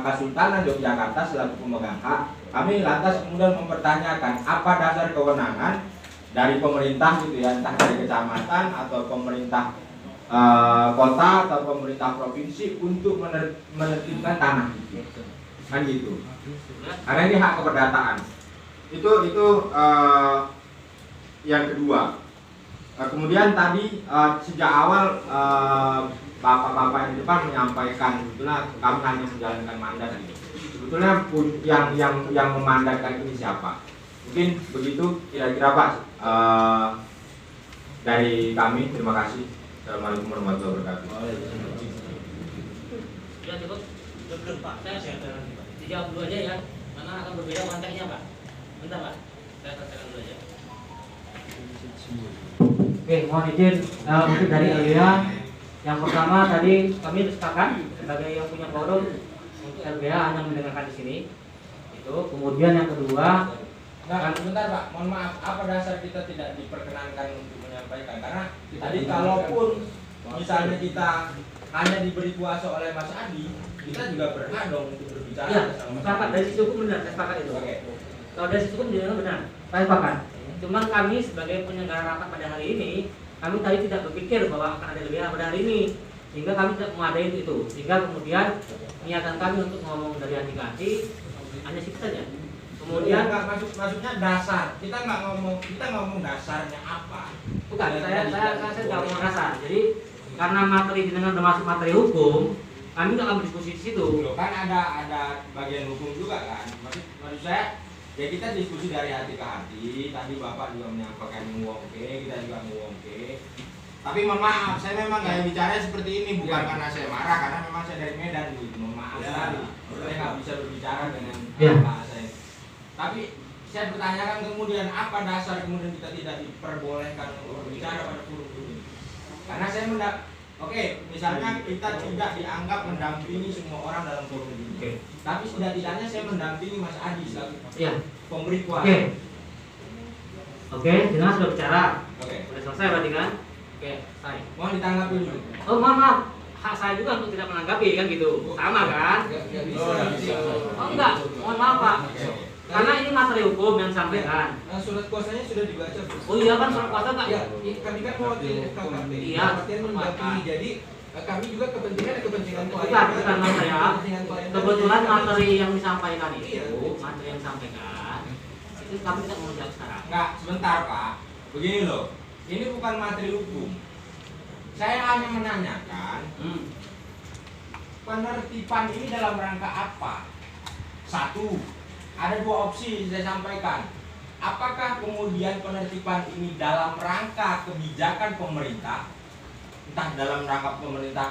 Kesultanan Yogyakarta selaku pemegang hak, kami lantas kemudian mempertanyakan apa dasar kewenangan dari pemerintah gitu ya, entah dari kecamatan atau pemerintah kota atau pemerintah provinsi untuk menertibkan tanah gitu. Kan gitu. Karena ini hak keperdataan. Itu yang kedua. Kemudian tadi sejak awal bapak-bapak yang di depan menyampaikan sebetulnya kami hanya menjalankan mandat gitu. Sebetulnya yang memandatkan ini siapa? Mungkin begitu kira-kira Pak dari kami. Terima kasih. Assalamualaikum warahmatullahi wabarakatuh. Ya cukup, belum Pak. Saya dijawab dulu aja ya, karena akan berbeda konteksnya Pak. Bentar Pak, saya katakan dulu aja. Oke, mohon izin mungkin dari LBH. Yang pertama tadi kami sepakat sebagai yang punya forum untuk LBH hanya mendengarkan di sini. Itu. Kemudian yang kedua, sebentar Pak, mohon maaf, apa dasar kita tidak diperkenankan untuk menyampaikan? Karena tadi kalaupun misalnya kita hanya diberi kuasa oleh Mas Adi, kita juga berhak dong untuk berbicara. ya, sepakat dari sisi hukum benar, saya sepakat itu. Oke. Kalau dari sisi hukum benar, saya sepakat. Cuman kami sebagai penyelenggara rapat pada hari ini, kami tadi tidak berpikir bahwa akan ada LBH pada hari ini, sehingga kami tidak mengadain itu. Sehingga kemudian niatan kami untuk ngomong dari hati ke hati hanya situ saja. Kemudian maksudnya dasar, kita ngomong dasarnya apa? bukan, saya nggak mau dasar. Jadi karena materi dengan termasuk materi hukum, kami nggak akan berdiskusi di situ. Loh, kan ada bagian hukum juga kan? Maksud saya, ya kita diskusi dari hati ke hati. Tadi Bapak juga menyampaikan nguwongke, kita juga nguwongke. Tapi mohon maaf, saya memang gaya bicara seperti ini bukan karena saya marah, karena memang saya dari Medan gitu. Mohon maaf sekali, saya nggak bisa berbicara dengan bahasa saya. Tapi saya bertanyakan kemudian apa dasar kemudian kita tidak diperbolehkan untuk berbicara pada forum ini? Karena saya oke, misalnya kita tidak dianggap mendampingi semua orang dalam forum ini. Tapi setidak-tidaknya saya mendampingi Mas Adi selaku pemberi kuasa. Oke, jelas sudah bicara. Oke. Sudah selesai berarti kan? Oke, selesai. Mohon ditanggapi dulu. Oh, mohon maaf. Hak saya juga untuk tidak menanggapi kan gitu. Sama kan? Oh enggak, mohon maaf Pak. Karena ini materi hukum yang disampaikan. Surat kuasanya sudah dibaca. Oh iya kan surat kuasa enggak? Ya, kami kan mewakili FKKP. Iya. Artinya mendampingi. Jadi kami juga kepentingan Bukan mas saya. Kebetulan materi yang disampaikan itu, materi yang disampaikan itu kami tidak mau jawab sekarang. Enggak, sebentar Pak. Begini loh, ini bukan materi hukum. Saya hanya menanyakan penertiban ini dalam rangka apa? Satu, ada dua opsi saya sampaikan. Apakah kemudian penertiban ini dalam rangka kebijakan pemerintah, entah dalam rangka pemerintah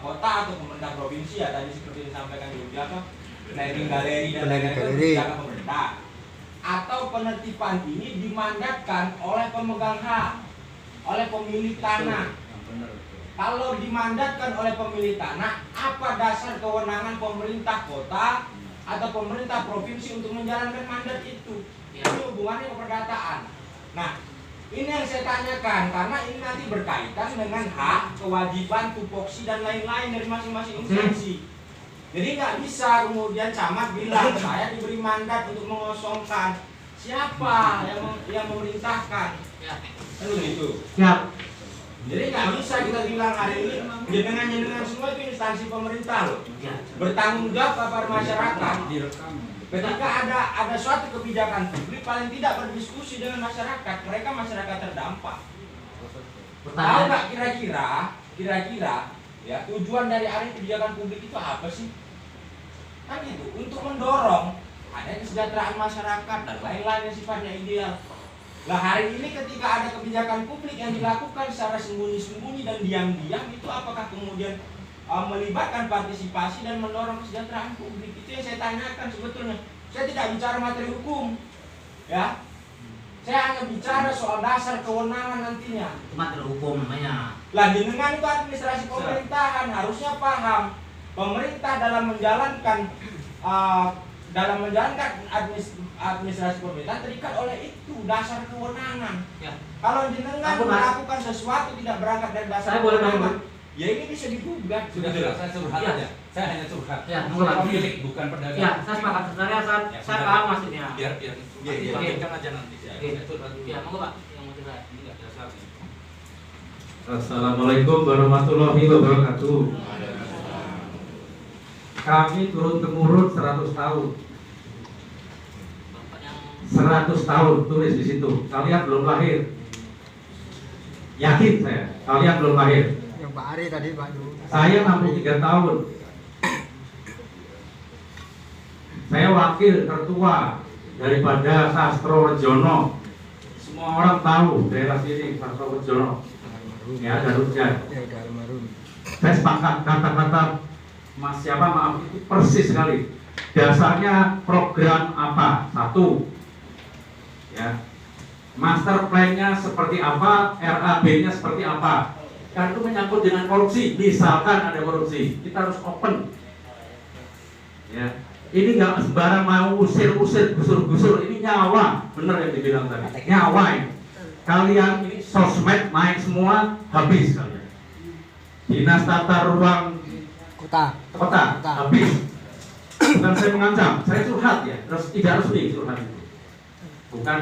kota atau pemerintah provinsi ya tadi seperti disampaikan di apa planning galeri dan lain-lain kebijakan pemerintah, atau penertiban ini dimandatkan oleh pemegang hak, oleh pemilik tanah. Kalau dimandatkan oleh pemilik tanah, apa dasar kewenangan pemerintah kota atau pemerintah provinsi untuk menjalankan mandat itu? Ini hubungannya keperdataan. Nah, ini yang saya tanyakan karena ini nanti berkaitan dengan hak, kewajiban, tupoksi dan lain-lain dari masing-masing instansi. Jadi nggak bisa kemudian camat bilang saya diberi mandat untuk mengosongkan. Siapa yang memerintahkan? Kan begitu. Siap. Jadi nggak bisa kita bilang hari ini jenengan semua itu instansi pemerintah loh. Bertanggung jawab kepada masyarakat. Ketika ada suatu kebijakan publik paling tidak berdiskusi dengan masyarakat, mereka masyarakat terdampak. Tahu nggak kira-kira ya tujuan dari hari kebijakan publik itu apa sih? Kan itu untuk mendorong ada kesejahteraan masyarakat dan lain-lain yang sifatnya ideal. Nah hari ini ketika ada kebijakan publik yang dilakukan secara sembunyi-sembunyi dan diam-diam, itu apakah kemudian melibatkan partisipasi dan mendorong kesejahteraan publik? Itu yang saya tanyakan sebetulnya. Saya tidak bicara materi hukum, ya. Saya hanya bicara soal dasar kewenangan nantinya. Materi hukum namanya. Lah jenengan itu administrasi pemerintahan harusnya paham pemerintah dalam menjalankan administrasi pemerintahan terikat oleh itu dasar kewenangan. Ya. Kalau jenengan melakukan sesuatu tidak berangkat dari dasar saya boleh kewenangan, ya ini bisa digugat. Sudah saya curhat Iya. aja. Saya hanya curhat. Ya, Saya pemilik bukan pedagang. Ya, saya sepakat. Sebenarnya saya Ya, saya sudah. paham maksudnya. Biar Iya, nanti iya. lanjutkan aja nanti. Iya. Saya curhat dulu. Ya, monggo Pak yang mau curhat. Ini nggak dasar nih. Assalamualaikum warahmatullahi wabarakatuh. Kami turun temurun 100 tahun. Bapak yang 100 tahun tulis di situ. Kalian belum lahir. Yakin saya, kalian belum lahir. Yang Pak Ari tadi Pak Du. Saya 63 tahun. Saya wakil tertua daripada Sastro Rejono. Semua orang tahu daerah sini Sastro Rejono. Ya, Garutja. Ya udah almarhum. Saya sepakat kata-kata Mas siapa maaf itu persis sekali. Dasarnya program apa? Satu, ya. Master plan-nya seperti apa? RAB-nya seperti apa? Karena itu menyangkut dengan korupsi. Misalkan ada korupsi, kita harus open. Ya, ini nggak sembarang mau usir-usir, gusur-gusur. Ini nyawa, bener yang dibilang tadi. Nyawa ini. Kalian ini sosmed naik semua, habis kalian. Dinas tata ruang Kota. kota habis. Bukan saya mengancam, saya curhat ya. Terus tidak resmi curhat itu. Bukan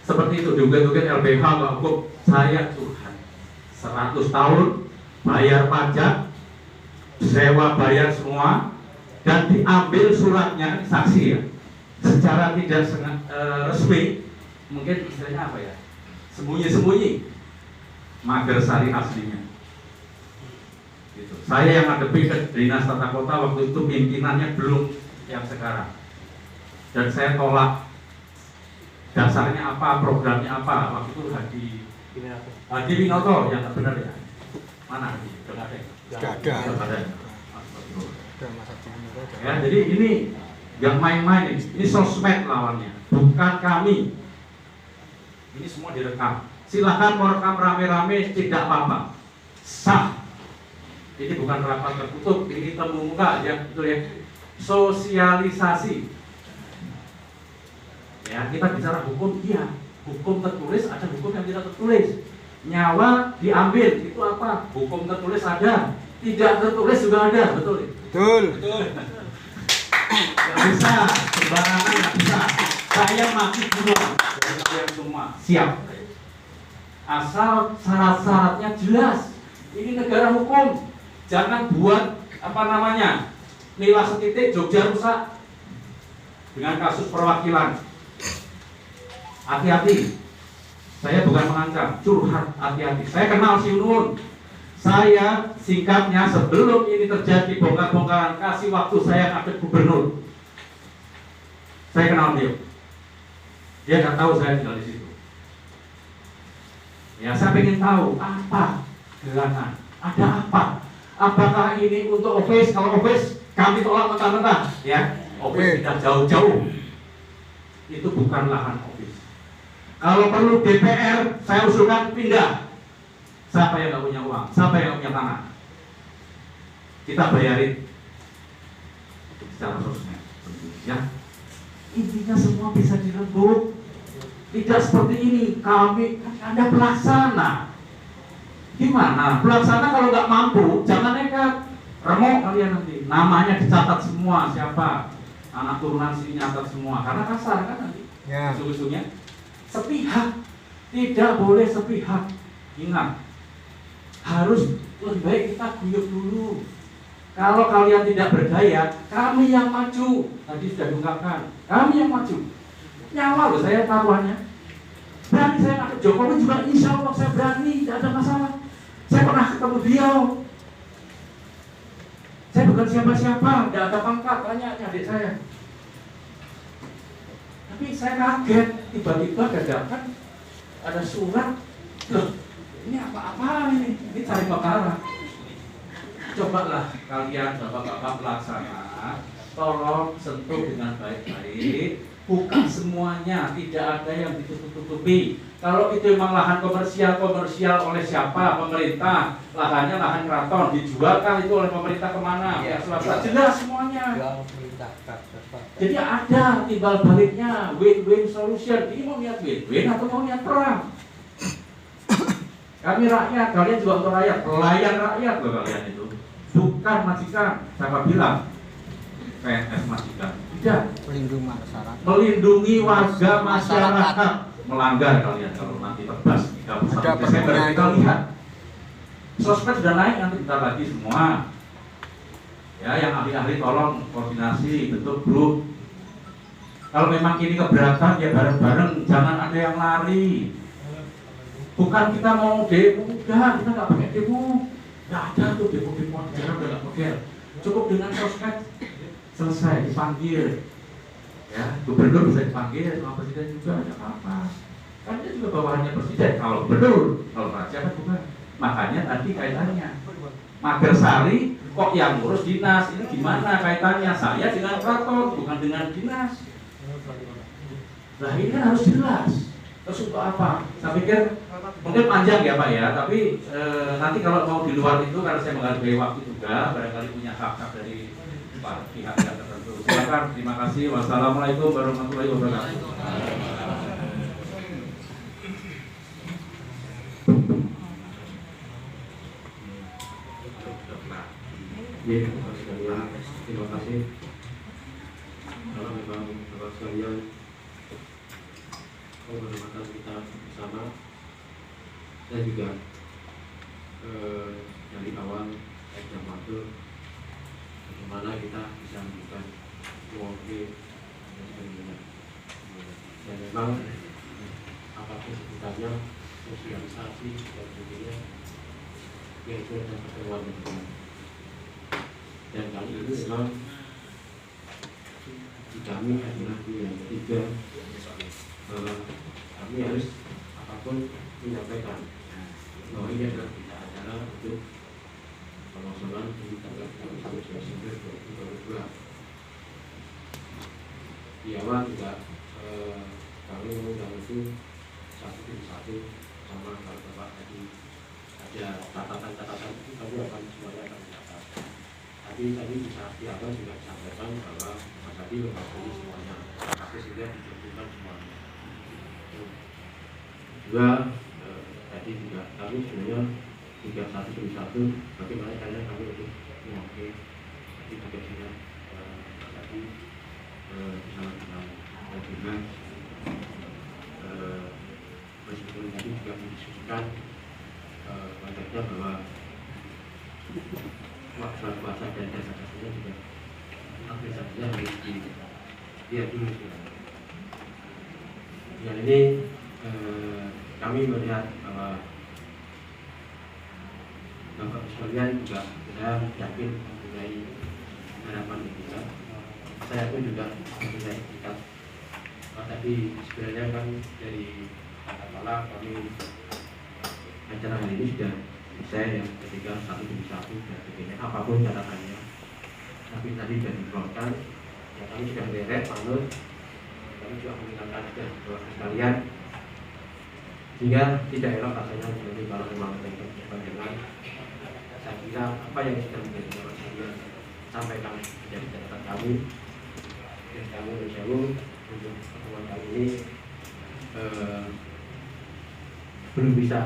seperti itu juga LBH nggak hukum. Saya curhat. 100 tahun bayar pajak, sewa bayar semua, dan diambil suratnya saksi ya. Secara tidak resmi, mungkin istilahnya apa ya? Sembunyi-sembunyi. Mager sari aslinya. Gitu. Saya yang ngadepi ke Dinas Tata Kota waktu itu pimpinannya belum yang sekarang, dan saya tolak. Dasarnya apa, programnya apa? Waktu itu Hadi Winoto yang nggak benar ya. Mana Hadi? Nggak ada. Gak ada. Nggak ada. Ada Mas Hadi Winoto ada. Ya, jadi ini yang main-main ini sosmed lawannya, bukan kami. Ini semua direkam. Silakan mau rekam rame-rame, tidak apa-apa. Sah. Ini bukan rapat tertutup, ini temu muka ya, betul ya. Sosialisasi. Ya, kita bicara hukum, iya. Hukum tertulis, ada hukum yang tidak tertulis. Nyawa diambil, itu apa? Hukum tertulis ada, tidak tertulis juga ada, betul ya? Betul. Gak bisa, sembarangan gak bisa. Saya mati semua dari kalian semua, siap. Asal syarat-syaratnya jelas. Ini negara hukum. Jangan buat apa namanya nilai setitik Jogja rusak dengan kasus perwakilan. Hati-hati. Saya bukan mengancam, curhat, hati-hati. Saya kenal si Unun. Saya singkatnya sebelum ini terjadi bongkar-bongkaran, kasih waktu saya ngadep gubernur. Saya kenal dia. Dia nggak tahu saya tinggal di situ. Ya, saya ingin tahu apa gerangan, ada apa? Apakah ini untuk office? Kalau office kami tolak mentah-mentah, ya. Office tidak jauh-jauh. Itu bukan lahan office. Kalau perlu DPR, saya usulkan pindah. Siapa yang nggak punya uang? Siapa yang nggak punya tanah? Kita bayarin secara sosmed, ya. Intinya semua bisa dirembuk. Tidak seperti ini. Anda pelaksana. Gimana? Pelaksana kalau nggak mampu, jangan nekat. Remuk kalian nanti. Namanya dicatat semua siapa. Anak turunan sini nyatat semua. Karena kasar kan nanti. Ya. Ujung-ujungnya sepihak. Tidak boleh sepihak. Ingat, harus lebih baik kita guyup dulu. Kalau kalian tidak berdaya, kami yang maju. Tadi sudah diungkapkan, kami yang maju. Nyawa loh saya taruhannya. Berani saya ngadep Jokowi juga, insya Allah saya berani, tidak ada masalah. Saya pernah ketemu beliau. Saya bukan siapa-siapa, tidak ada pangkat, tanya adik saya. Tapi saya kaget, tiba-tiba dadakan ada surat. Loh, ini apa-apa ini? Ini cari perkara. Cobalah kalian bapak-bapak pelaksana, tolong sentuh dengan baik-baik, buka semuanya, tidak ada yang ditutup-tutupi. Kalau itu memang lahan komersial oleh siapa? Pemerintah. Lahannya lahan keraton, dijualkan itu oleh pemerintah kemana? Pihak swasta. Jelas semuanya. Jadi ada timbal baliknya, win-win solution. Ini mau niat win-win atau mau niat perang? Kami rakyat, kalian juga untuk rakyat, pelayan rakyat loh kalian itu. Bukan majikan, siapa bilang PNS majikan? Tidak. Melindungi masyarakat. Melindungi warga masyarakat. Melanggar kalian kalau nanti tebas 31 Desember kita lihat. Sosmed sudah naik nanti bentar lagi semua. Ya, yang ahli-ahli tolong koordinasi, bentuk grup. Kalau memang ini keberatan ya bareng-bareng, jangan ada yang lari. Bukan kita mau demo, udah kita nggak pakai demo, nggak ada tuh demo-demo sekarang udah nggak model. Cukup dengan sosmed selesai dipanggil, ya gubernur bisa dipanggil sama presiden juga, nggak apa-apa. Kan dia juga bawahannya presiden kalau gubernur, kalau raja kan bukan. Makanya tadi kaitannya Magersari kok yang ngurus dinas, ini gimana kaitannya? Saya dengan keraton bukan dengan dinas. Nah ini kan harus jelas. Terus untuk apa? Saya pikir mungkin panjang ya Pak ya, tapi nanti kalau mau di luar itu karena saya menghargai waktu juga, barangkali punya hak-hak dari pihak yang tertentu. Silakan, terima kasih. Wassalamualaikum warahmatullahi wabarakatuh. Ya, terima kasih. Kalau memang Bapak sekalian kesempatan kita bersama, saya juga dari awal saya waktu bagaimana kita bisa memberikan warning dan sebagainya. Dan memang apapun sebutannya sosialisasi dan sebagainya, yaitu ada pertemuan dengan. Dan kali ini memang di kami adalah yang ketiga, kami harus apapun menyampaikan bahwa ini adalah kita acara untuk pengosongan di tanggal 31 Desember 2022. Di awal juga kami mengundang itu satu demi satu, sama kalau Bapak tadi ada catatan-catatan itu kami akan semuanya akan mencatat. Tapi tadi bisa di awal juga disampaikan bahwa Mas Adi mengakui semuanya, tapi sudah ditentukan semuanya. Juga tadi juga kami sebenarnya tiga satu demi satu, bagaimana caranya kami untuk mewakili di bagian tadi bersama dengan meskipun tadi juga mendiskusikan banyaknya bahwa waktu puasa dan jasa-jasanya juga administrasinya harus dilihat dulu. Dengan ini kami melihat bahwa Bapak sekalian juga saya yakin mempunyai harapan kita. Saya pun juga mempunyai kita. Tadi sebenarnya kan dari katakanlah kami acara hari ini sudah saya yang ketiga satu demi satu dan sebagainya, apapun catatannya. Tapi tadi sudah dikeluarkan, ya kami sudah beres, panut. Kami juga mengingatkan sudah bahwa sekalian, sehingga tidak elok rasanya jadi kalau memang dengan saya kira apa yang sudah menjadi jawab saya sampaikan menjadi catatan kami dan kami berjauh untuk pertemuan kali ini belum bisa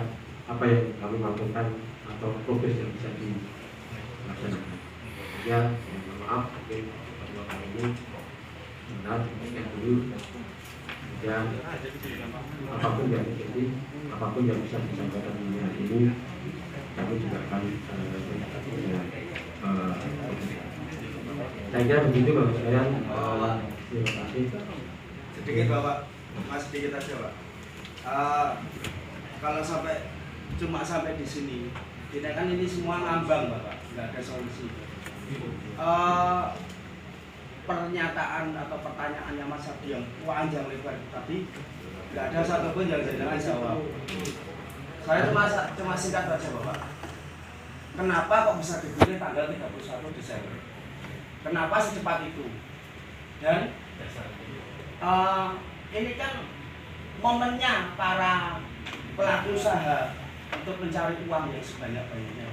apa yang kami lakukan atau progres yang bisa dilaksanakan. Ya, mohon maaf mungkin pertemuan kali ini benar demikian dulu. Dan apapun yang terjadi, apapun yang bisa disampaikan hari ini, kami juga akan saya kira begitu Bapak sekalian. Terima kasih. Sedikit Bapak, Mas sedikit aja Pak. Kalau cuma sampai di sini, kita kan ini semua ngambang Bapak, nggak ada solusi. Pernyataan atau pertanyaannya Mas Adi yang panjang lebar tadi nggak ada satupun yang jenengan jawab. Saya cuma singkat saja Bapak. Kenapa kok bisa dipilih tanggal 31 Desember? Kenapa secepat itu? Dan ini kan momennya para pelaku usaha untuk mencari uang yang sebanyak-banyaknya.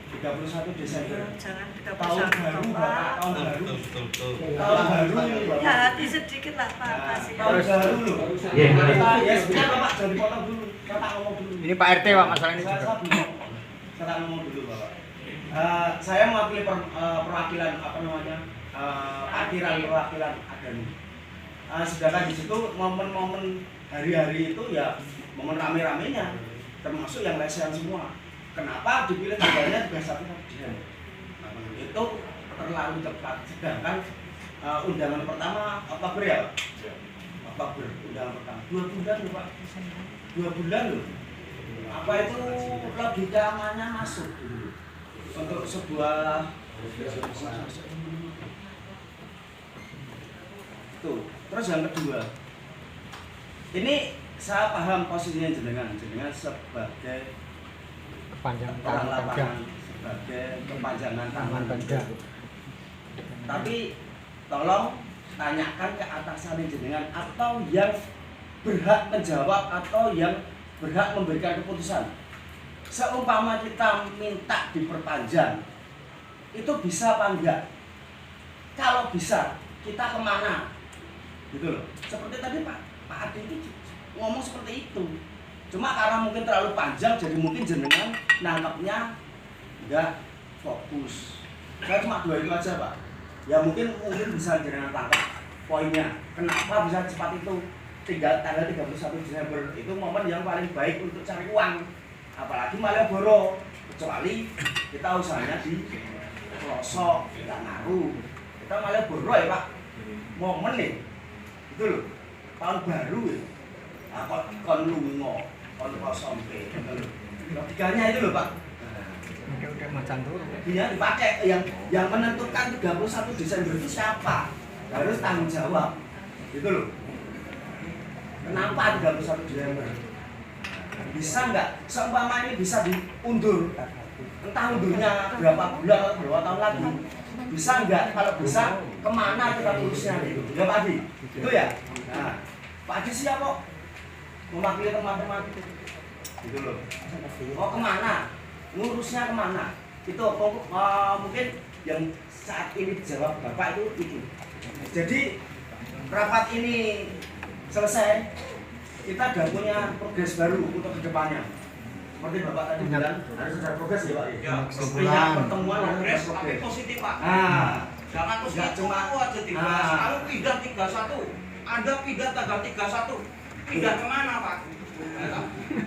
31 Desember. Jangan Tahun baru, Bapak, tahun baru. Betul. Tahun baru ini, Bapak. Ya hati sedikit lah Pak, kasih. Tahun baru loh. Iya. Ya sudah Bapak, jangan dipotong dulu. Saya tak ngomong dulu. Ini Pak RT Pak masalah ini Saya juga. belum. Saya tak ngomong dulu Bapak. Saya mewakili perwakilan apa namanya? Parkiran perwakilan Adani. Sedangkan di situ momen-momen hari-hari itu ya momen rame-ramenya, termasuk yang lesehan semua. Kenapa dipilih tanggalnya 31 Desember? Itu terlalu cepat. Sedangkan undangan pertama Oktober ya, Oktober undangan pertama 2 bulan loh Pak, 2 bulan loh. Apa itu logika mana masuk dulu untuk sebuah tuh. Terus yang kedua, ini saya paham posisinya jenengan sebagai Kepanjangan orang tangan kerja. lapangan, sebagai kepanjangan tangan kerja. Tapi tolong tanyakan ke atasan jenengan atau yang berhak menjawab atau yang berhak memberikan keputusan. Seumpama kita minta diperpanjang, itu bisa apa enggak? Kalau bisa, kita kemana? Gitu loh. Seperti tadi Pak Adi itu ngomong seperti itu. Cuma karena mungkin terlalu panjang, jadi mungkin jenengan nangkapnya enggak fokus. Saya cuma 2 itu aja Pak. Ya mungkin bisa jenengan tangkap poinnya. Kenapa bisa cepat itu? Tanggal 31 Desember itu momen yang paling baik untuk cari uang. Apalagi Malioboro, kecuali kita usahanya di pelosok, nggak ngaruh. Kita Malioboro ya Pak, momen nih, itu loh, tahun baru ya. Kon lungo, kon kosompe, gitu loh. Logikanya itu loh Pak. Udah macan tuh. Dia dipakai yang menentukan 31 Desember itu siapa? Harus tanggung jawab, gitu loh. Kenapa 31 Desember? Bisa nggak? Seumpama ini bisa diundur, entah undurnya berapa bulan atau berapa tahun lagi. Bisa nggak? Kalau bisa, kemana kita urusnya itu? Ya Pak Adi, itu ya. Nah, Pak Adi siap kok mewakili teman-teman, gitu loh. Oh kemana? Ngurusnya kemana? Itu mungkin yang saat ini dijawab Bapak itu. Jadi rapat ini selesai, kita sudah punya progres baru untuk kedepannya. Seperti Bapak tadi bilang, harus ada progres ya Pak. Ya, Setiap pertemuan harus ada tapi progres. positif Pak. Nah, Jangan terus nggak cuma cuma- aja dibahas. Nah. Kalau pindah 31, Anda pindah tanggal 31, pindah kemana Pak?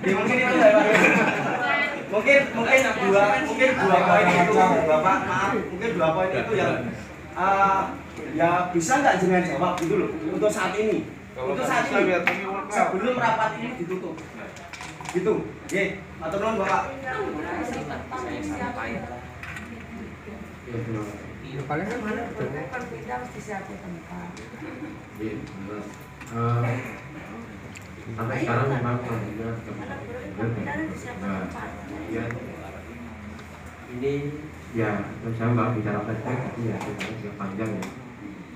ya mungkin itu ya Pak. Mungkin dua poin itu Bapak, maaf, mungkin 2 poin itu yang ya bisa nggak jangan jawab gitu loh untuk saat ini. Untuk saat ini sebelum rapat ini ditutup. Gitu. Oke, matur nuwun Bapak. Paling kan mana tuh? Berbeda harus disiapkan tempat. Sampai sekarang memang juga Berbeda harus disiapkan tempat. ini ya saya nggak bicara flashback tapi ya sebenarnya panjang ya.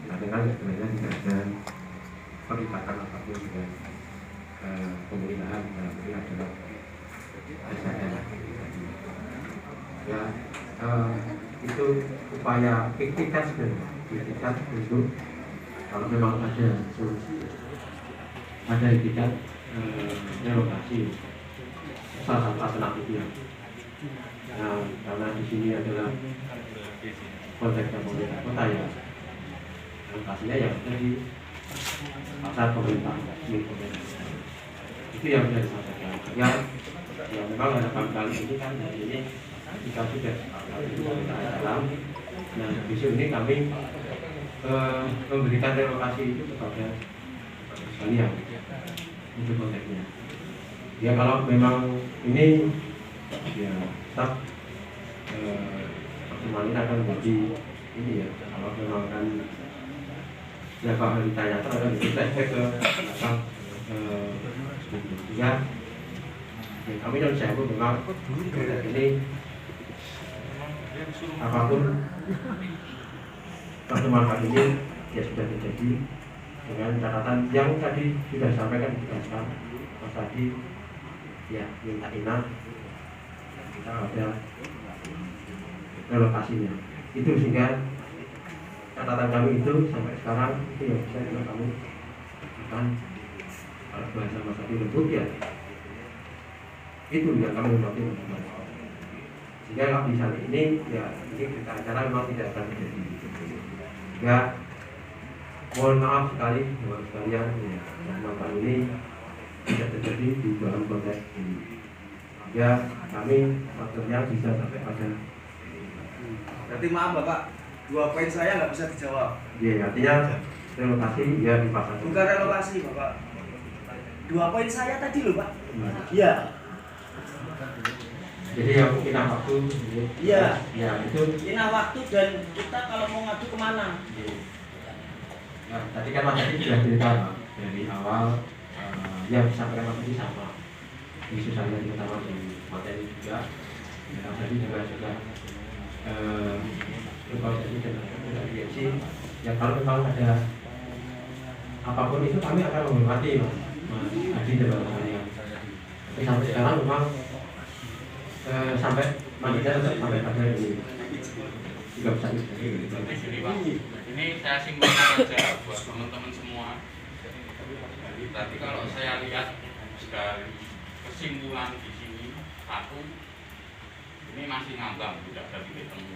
Nah dengan sebenarnya tidak ada perlibatan apapun dengan pemerintahan dalam ini adalah SDM. Ya itu upaya ikhtikat sebenarnya, ikhtikat untuk kalau memang ada solusi, ada ikhtikat relokasi salah satu alternatif ya. Nah, karena di sini adalah konteksnya pemerintah kota ya, lokasinya yang ada di pasar pemerintah, milik pemerintah. Itu yang bisa disampaikan. Ya memang ada kali ini kan hari ini kita sudah pemerintah dalam. Nah, besok ini kami memberikan relokasi itu kepada sekalian itu konteksnya. Ya kalau memang ini ya tetap pertemuan ini akan menjadi ini ya kalau memang kan ya kalau ditanya akan flashback ke belakang ya kami dan saya pun memang ini apapun pertemuan kali ini ya sudah terjadi dengan catatan yang tadi sudah disampaikan dijelaskan Mas Adi ya minta ingat kita ada relokasinya. Itu sehingga catatan kami itu sampai sekarang itu yang bisa kami akan kalau bahasa Mas Adi lembut ya itu yang kami hormati sehingga kalau di sana ini ya ini kita acara memang tidak akan terjadi sehingga mohon maaf sekali buat sekalian ya kesempatan ini tidak terjadi di dalam konteks ini ya kami faktornya bisa sampai pada Berarti maaf Bapak, 2 poin saya nggak bisa dijawab. ya artinya relokasi ya dipaksa Bukan relokasi Bapak. 2 poin saya tadi loh Pak. Iya. jadi yang inah waktu Iya. ya itu Inah waktu dan kita kalau mau ngadu kemana? ya, tadi kan Mas Adi sudah cerita Pak, dari awal yang disampaikan Mas Adi sama isu saya terutama dari materi juga dan Mas Adi juga sudah berkoordinasi dengan DMC ya kalau memang ada apapun itu kami akan menghormati Mas Adi dan yang tapi sampai sekarang memang sampai manitia tetap sampai pada ini juga bisa ini saya simpulkan saja buat teman-teman semua. Jadi tadi kalau saya lihat dari kesimpulan di sini satu ini masih ngambang tidak ada titik temu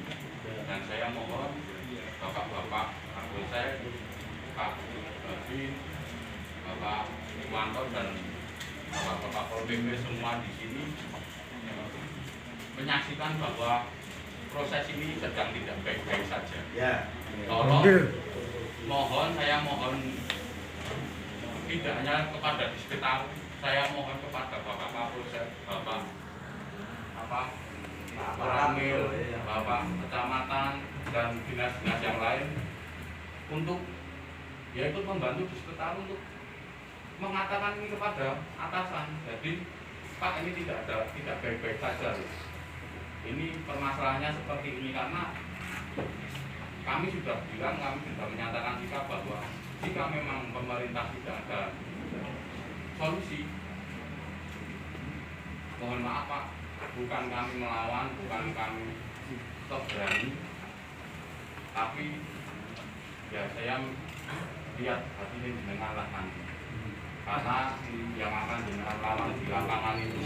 dan saya mohon bapak-bapak atau saya Pak Badi, Bapak Iwanto dan bapak-bapak Polppp semua di sini menyaksikan bahwa proses ini sedang tidak baik-baik saja. Ya. Tolong, saya mohon tidak hanya kepada Dispektaru, saya mohon kepada Bapak Kapolsek, Bapak Ramil, Bapak Kecamatan dan dinas-dinas yang lain untuk ya ikut membantu Dispektaru untuk mengatakan ini kepada atasan. Jadi Pak ini tidak baik-baik saja. Ini permasalahannya seperti ini karena kami sudah bilang, kami sudah menyatakan sikap bahwa jika memang pemerintah tidak ada solusi, mohon maaf Pak, bukan kami melawan, bukan kami stop berani, tapi ya saya lihat hati ini dengarlah nanti, karena yang akan dengan lawan di lapangan itu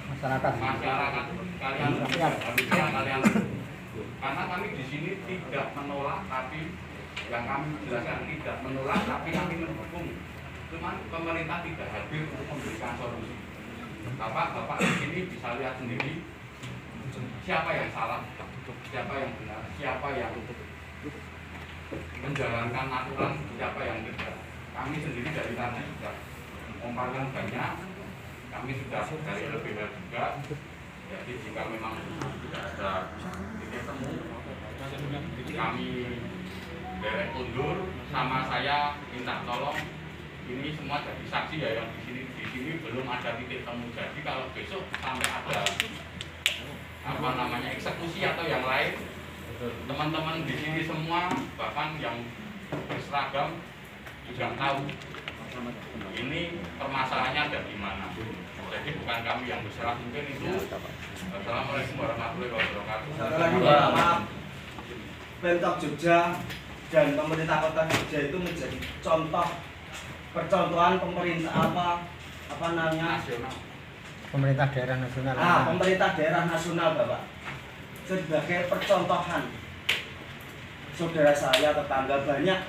masyarakat kalian harusnya kalian, karena kami di sini tidak menolak, tapi yang kami jelaskan tidak menolak, tapi kami mendukung. Cuman pemerintah tidak hadir untuk memberikan solusi. Bapak di sini bisa lihat sendiri siapa yang salah, siapa yang benar, siapa yang menjalankan aturan, siapa yang tidak. Kami sendiri dari sana sudah memaparkan banyak. Kami sudah dari LBH juga. Jadi jika memang tidak ada titik temu, kami derek undur. Sama saya minta tolong, ini semua jadi saksi ya yang di sini belum ada titik temu. Jadi kalau besok sampai ada eksekusi atau yang lain, teman-teman di sini semua bahkan yang berseragam juga tahu ini permasalahannya ada di mana. Jadi bukan kami yang berserah, mungkin itu. Assalamualaikum warahmatullahi wabarakatuh. Maaf, Pemkab Jogja dan pemerintah kota Jogja itu menjadi contoh percontohan pemerintah apa namanya nasional. Pemerintah daerah nasional. Pemerintah daerah nasional Bapak sebagai percontohan. Saudara saya tetangga banyak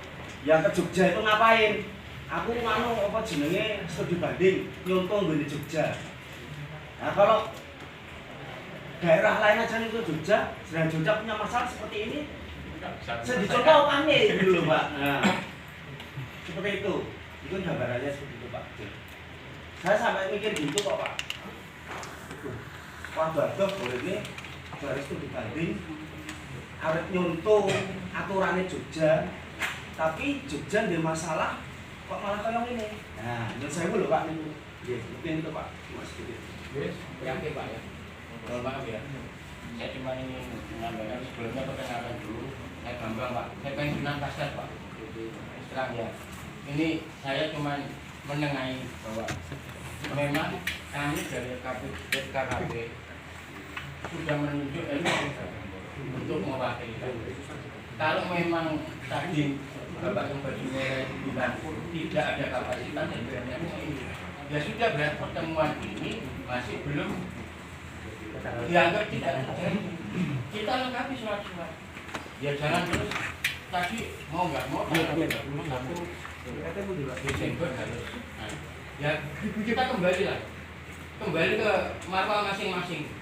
yang ke Jogja itu ngapain? Aku apa jenenge studi banding nyuntung di Jogja. Nah kalau daerah lain aja itu Jogja, sedang Jogja punya masalah seperti ini, saya dicontoh aneh gitu loh Pak. Nah, seperti itu gambarannya seperti itu Pak. Saya sampai mikir gitu kok Pak. Wah bagus boleh ini dari studi banding, arep nyuntung aturannya Jogja, tapi Jogja ada masalah kok malah kayak ini. Nah, menurut saya dulu Pak ini. Ya, mungkin itu Pak. Mas sedikit. Yakin Pak ya. Mohon maaf ya. Saya cuma ingin menyampaikan sebelumnya perkenalkan dulu. Saya Bambang Pak. Saya pensiunan Kasat Pak. Terang ya. Ini saya cuma menengahi bahwa memang kami dari KKP sudah menunjuk untuk mewakili. Kalau memang tadi Bapak yang baju merah itu bilang tidak ada kapasitas dan berani ini, ya sudah berarti pertemuan ini masih belum dianggap tidak terjadi. Kita lengkapi surat-surat. Ya jangan terus tadi mau nggak mau satu Desember harus. Nah, ya kita kembali ke marwah masing-masing.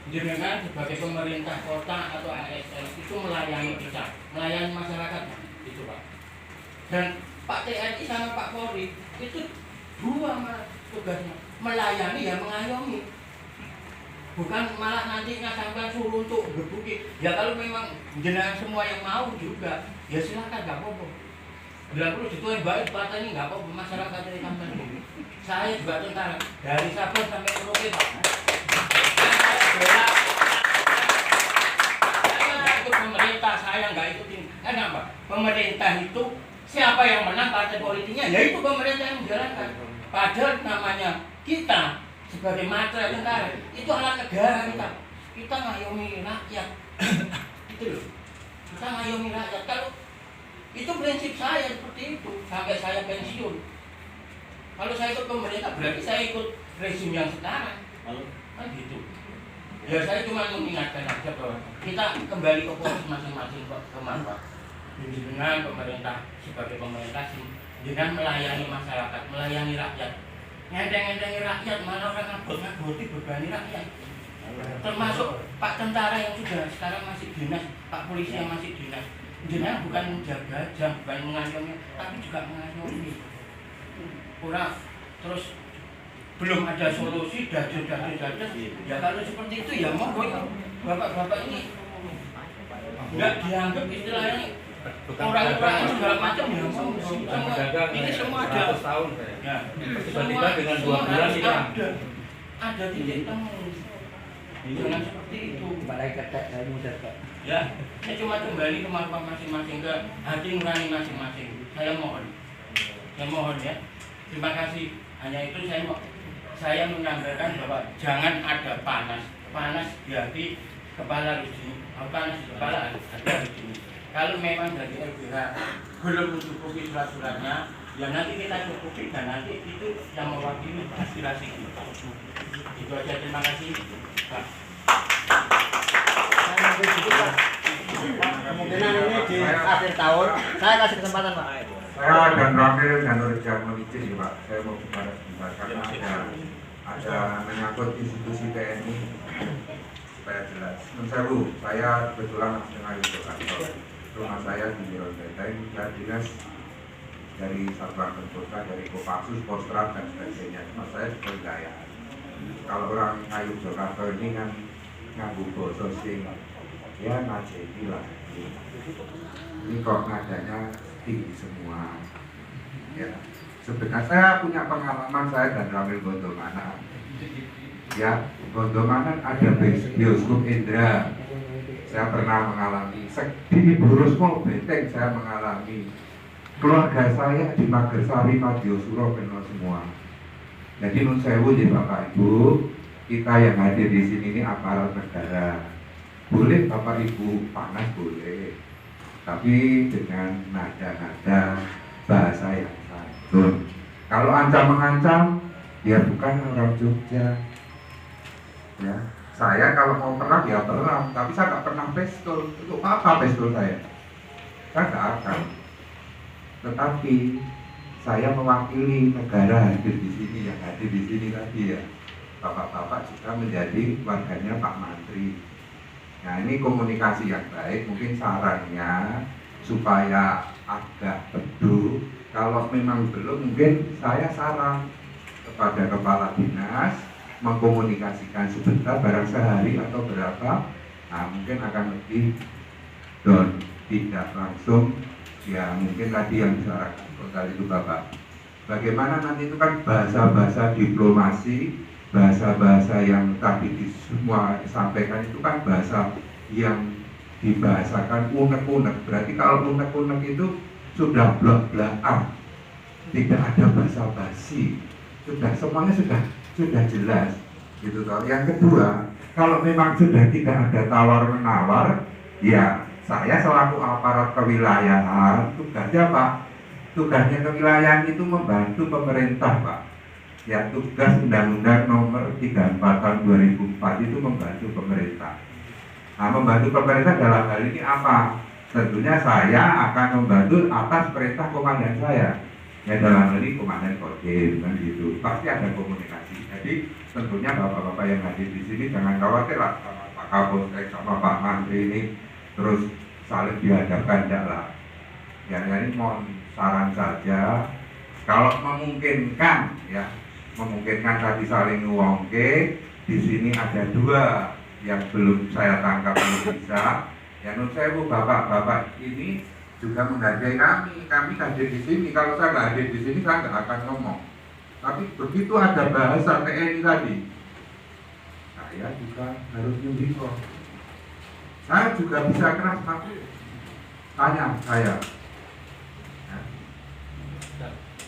Jenengan sebagai pemerintah kota atau ASN itu melayani kita, melayani masyarakat, itu Pak. Dan Pak TNI sama Pak Polri itu dua tugasnya, melayani ya mengayomi. Bukan malah nanti sampai suruh untuk berbuki. Ya kalau memang jenengan semua yang mau juga, ya silakan, nggak apa-apa. Bila perlu dituai baik Pak ini nggak apa-apa, masyarakat dari kampung. Saya juga tentara dari Sabang sampai Merauke Pak. Saya ikut pemerintah, saya nggak ikutin. Kenapa? Pemerintah itu siapa yang menang partai politiknya, ya itu pemerintah yang menjalankan. Padahal namanya kita sebagai matra tentara itu alat negara kita ngayomi rakyat. Itu loh, kita ngayomi rakyat. Kalau itu prinsip saya seperti itu sampai saya pensiun. Kalau saya ikut pemerintah berarti saya ikut rezim yang sekarang. Kan gitu. Ya saya cuma mengingatkan aja bahwa kita kembali ke fokus masing-masing ke marwah. Dengan pemerintah sebagai pemerintah dengan melayani masyarakat, melayani rakyat. Ngedeng-ngedengi rakyat, mana orang ngabot-ngaboti berbani rakyat. Termasuk Pak tentara yang sudah sekarang masih dinas, Pak polisi yang masih dinas. Jenengan bukan menjaga jam, bukan mengayomi, tapi juga mengayomi. Kurang terus belum ada solusi, dajul. Ya kalau seperti itu ya monggo bapak-bapak ini nggak dianggap istilahnya orang-orang segala macam ya semua ini semua ada tahun ya tiba-tiba dengan 2 bulan hilang ada titik temu jangan seperti itu ya saya cuma kembali ke marwah masing-masing ke hati nurani masing-masing. Saya mohon ya, terima kasih. Hanya itu saya menyampaikan bahwa jangan ada panas di hati kepala di sini, panas di kepala ada di sini. Kalau memang dari LBH belum mencukupi surat-suratnya, ya nanti kita cukupi dan nanti itu yang mewakili aspirasi kita. Itu aja, terima kasih Pak. Kemungkinan ini di akhir tahun, saya kasih kesempatan Pak. Saya dan Ramil dan Nurja izin ya Pak, saya mau bicara sebentar karena ada menyangkut institusi TNI supaya jelas. Menurut saya kebetulan dengan itu kantor rumah saya di Biro Benteng, saya dinas dari Satuan Kota, dari Kopassus, Postrat dan sebagainya. Cuma saya sebagai gaya. Kalau orang Ngayu Jakarta ini kan nganggu boso sing ya ngajeti lah. Ini kok nadanya tinggi semua. Ya, sebenarnya saya punya pengalaman, saya dan Ramil Gondomana. Ya, Gondomana ada bioskop Indra. Saya pernah mengalami di Burusmo Benteng, saya mengalami. Keluarga saya di Magersari, Madiosuro kenal semua. Jadi nun sewu ya Bapak Ibu, kita yang hadir di sini ini aparat negara. Boleh Bapak Ibu panas boleh, tapi dengan nada-nada bahasa yang santun. Kalau ancam mengancam, ya bukan orang Jogja. Ya, saya kalau mau perang ya perang, tapi saya nggak pernah pistol. Untuk apa pistol saya? Saya nggak akan. Tetapi saya mewakili negara hadir di sini, yang hadir di sini tadi ya. Bapak-bapak juga menjadi warganya Pak Menteri. Nah ini komunikasi yang baik, mungkin sarannya supaya agak teduh. Kalau memang belum, mungkin saya saran kepada kepala dinas mengkomunikasikan sebentar, barang sehari atau berapa. Nah mungkin akan lebih don, tidak langsung. Ya mungkin tadi yang disarankan tadi itu Bapak. Bagaimana nanti itu kan bahasa-bahasa diplomasi, bahasa-bahasa yang tadi semua disampaikan itu kan bahasa yang dibahasakan unek-unek. Berarti kalau unek-unek itu sudah blak-blakan, tidak ada basa-basi, sudah semuanya sudah jelas gitu toh. Yang kedua, Kalau memang sudah tidak ada tawar-menawar, ya saya selaku aparat kewilayahan, tugasnya Pak, tugasnya kewilayahan itu membantu pemerintah Pak. Ya tugas Undang-Undang Nomor 34 Tahun 2004 itu membantu pemerintah. Nah, membantu pemerintah dalam hal ini apa? Tentunya saya akan membantu atas perintah komandan saya. Ya dalam hal ini komandan Kodim kan gitu. Pasti ada komunikasi. Jadi tentunya bapak-bapak yang hadir di sini jangan khawatir lah sama Pak Kapolsek sama Pak Menteri ini terus saling dihadapkan enggak lah. Ya ini mohon saran saja. Kalau memungkinkan ya, memungkinkan tadi saling ngewongke. Di sini ada 2 yang belum saya tangkap belum bisa. Ya nun sewu bapak-bapak ini juga menghargai kami hadir di sini. Kalau saya nggak hadir di sini saya nggak akan ngomong. Tapi begitu ada bahasa TNI tadi, saya juga harus mendikor. Saya juga bisa keras tapi tanya saya.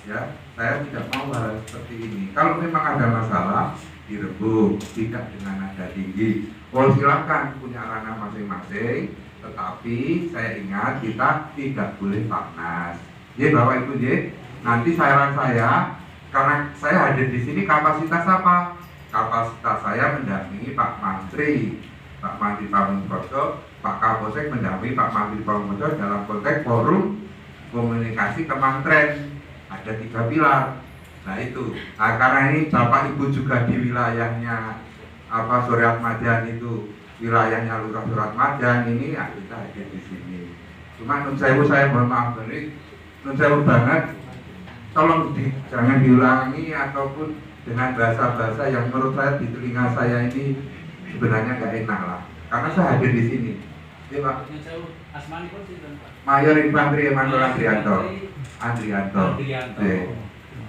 Ya, saya tidak mau hal seperti ini. Kalau memang ada masalah, direbut, tidak dengan nada tinggi. Oh silakan punya ranah masing-masing, tetapi saya ingat kita tidak boleh panas. Ya Bapak Ibu ya, nanti saran saya, karena saya hadir di sini kapasitas apa? Kapasitas saya mendampingi Pak Menteri, Pak Menteri Pamungkoso, Pak Kapolsek mendampingi Pak Menteri Pamungkoso dalam konteks forum komunikasi kementerian. Ada 3 pilar. Nah itu, nah, karena ini Bapak Ibu juga di wilayahnya Surat Majan itu, wilayahnya Lurah Surat Majan ini ya kita hadir di sini. Cuma nun sewu saya mohon maaf ini nun sewu banget, tolong jangan diulangi ataupun dengan bahasa-bahasa yang menurut saya di telinga saya ini sebenarnya nggak enak lah. Karena saya hadir di sini. Ya Pak. Mayor Infanteri Emanuel Andrianto.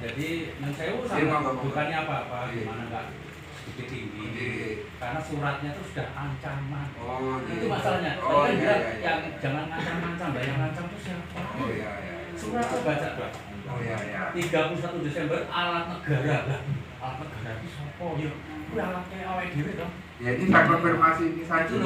Jadi mensewu sama bukannya apa-apa, gimana nggak sedikit tinggi, karena suratnya itu sudah ancaman. Itu masalahnya. Tadi kan bilang yang jangan ngancam-ngancam, yang ngancam itu siapa? Surat itu baca Pak. 31 Desember alat negara lah. Alat negara itu siapa? Ya, alatnya awal diri dong. Ya ini saya konfirmasi ini saja.